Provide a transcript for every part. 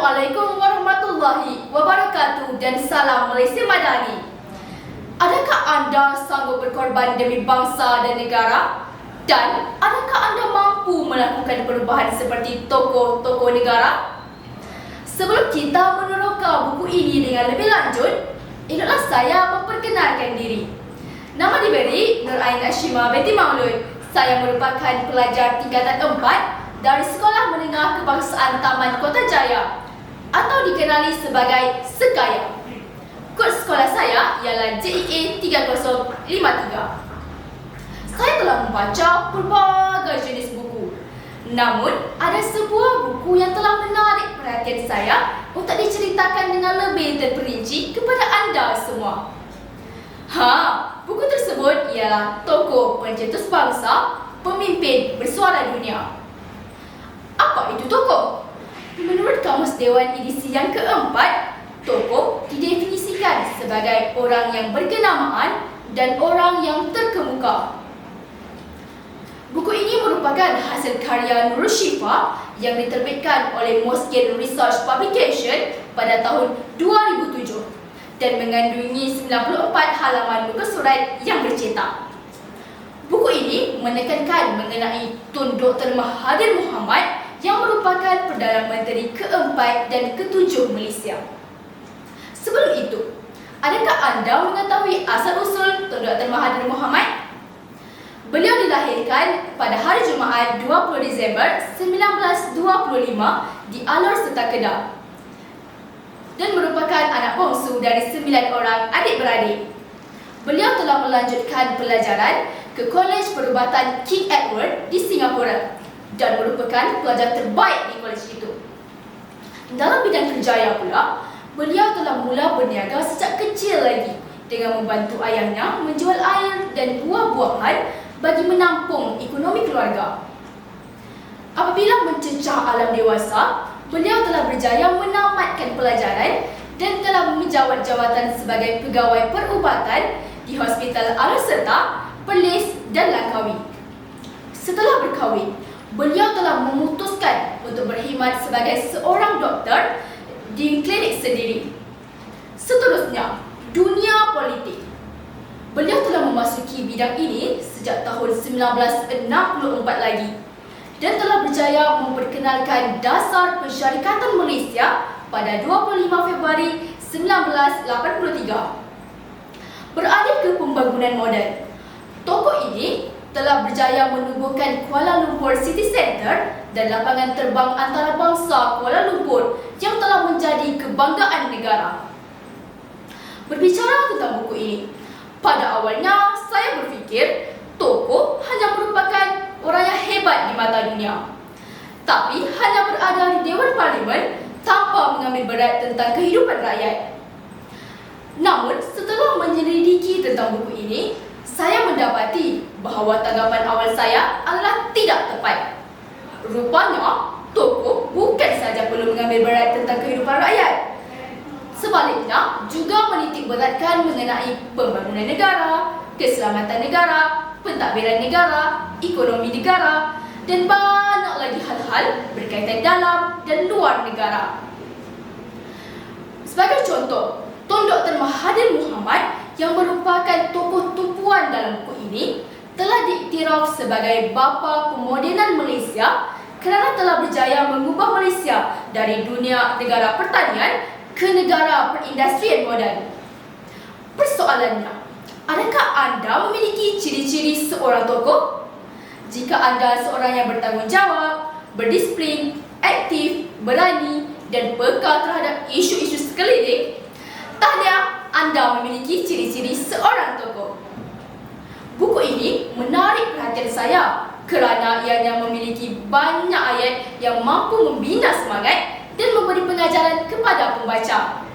Assalamualaikum warahmatullahi wabarakatuh dan salam Malaysia Madani. Adakah anda sanggup berkorban demi bangsa dan negara? Dan adakah anda mampu melakukan perubahan seperti tokoh-tokoh negara? Sebelum kita meneroka buku ini dengan lebih lanjut, ikutlah saya memperkenalkan diri. Nama diberi Nur Ain Ashima binti Maulud. Saya merupakan pelajar tingkatan 4 dari Sekolah Menengah Kebangsaan Taman Kota Jaya atau dikenali sebagai Sekaya. Kod sekolah saya ialah JEA 3053. Saya telah membaca pelbagai jenis buku. Namun, ada sebuah buku yang telah menarik perhatian saya untuk diceritakan dengan lebih terperinci kepada anda semua. Buku tersebut ialah Tokoh Pencetus Bangsa, Pemimpin Bersuara Dunia. Apa itu tokoh? Menurut Kamus Dewan edisi yang keempat, tokoh didefinisikan sebagai orang yang berkenamaan dan orang yang terkemuka. Buku ini merupakan hasil karya Nurul Shifa yang diterbitkan oleh Moskin Research Publication pada tahun 2007 dan mengandungi 94 halaman muka surat yang bercetak. Buku ini menekankan mengenai Tun Dr. Mahathir Mohamad yang merupakan Perdana Menteri keempat dan ketujuh Malaysia. Sebelum itu, adakah anda mengetahui asal-usul Tun Dr. Mahathir Mohamad? Beliau dilahirkan pada hari Jumaat 20 Disember 1925 di Alor Serta Kedah dan merupakan anak bongsu dari 9 orang adik-beradik. Beliau telah melanjutkan pelajaran ke Kolej Perubatan King Edward di Singapura dan merupakan pelajar terbaik di kolej itu. Dalam bidang kerjaya pula, beliau telah mula berniaga sejak kecil lagi dengan membantu ayahnya menjual air dan buah-buahan bagi menampung ekonomi keluarga. Apabila mencecah alam dewasa, beliau telah berjaya menamatkan pelajaran dan telah menjawat jawatan sebagai pegawai perubatan di Hospital Alor Serta, Perlis dan Langkawi. Setelah berkahwin, beliau telah memutuskan untuk berkhidmat sebagai seorang doktor di klinik sendiri. Seterusnya, dunia politik. Beliau telah memasuki bidang ini sejak tahun 1964 lagi dan telah berjaya memperkenalkan dasar pensyarikatan Malaysia pada 25 Februari 1983. Beralih ke pembangunan moden, tokoh ini telah berjaya menubuhkan Kuala Lumpur City Centre dan lapangan terbang antarabangsa Kuala Lumpur yang telah menjadi kebanggaan negara. Berbicara tentang buku ini, pada awalnya saya berfikir tokoh hanya merupakan orang yang hebat di mata dunia, tapi hanya berada di Dewan Parlimen tanpa mengambil berat tentang kehidupan rakyat. Namun, setelah menyelidiki tentang buku ini, saya mendapati bahawa tanggapan awal saya adalah tidak tepat. Rupanya, tokoh bukan sahaja perlu mengambil berat tentang kehidupan rakyat. Sebaliknya, juga menitik beratkan mengenai pembangunan negara, keselamatan negara, pentadbiran negara, ekonomi negara, dan banyak lagi hal-hal berkaitan dalam dan luar negara. Sebagai contoh, Tun Dr. Mahathir Mohamad yang merupakan tokoh tumpuan dalam buku ini telah diiktiraf sebagai bapa pemodenan Malaysia kerana telah berjaya mengubah Malaysia dari dunia negara pertanian ke negara perindustrian moden. Persoalannya, adakah anda memiliki ciri-ciri seorang tokoh? Jika anda seorang yang bertanggungjawab, berdisiplin, aktif, berani dan peka terhadap isu-isu sekeliling, tahniah, anda memiliki ciri-ciri seorang tokoh. Buku ini menarik perhatian saya kerana ianya memiliki banyak ayat yang mampu membina semangat dan memberi pengajaran kepada pembaca.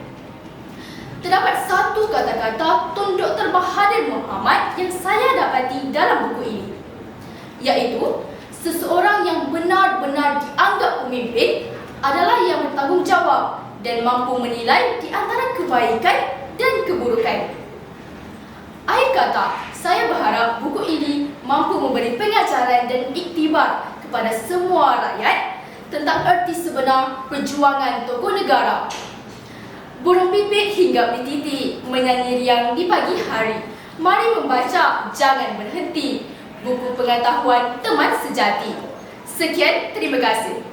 Terdapat satu kata-kata Tun Dr. Mahathir Mohamad yang saya dapati dalam buku ini, iaitu seseorang yang benar-benar dianggap pemimpin adalah yang bertanggungjawab dan mampu menilai di antara kebaikan dan keburukan. Akhir kata, saya berharap buku ini mampu memberi pengajaran dan iktibar kepada semua rakyat tentang erti sebenar perjuangan tokoh negara. Burung pipit hingga bertitik menyanyi riang di pagi hari. Mari membaca, jangan berhenti. Buku pengetahuan teman sejati. Sekian, terima kasih.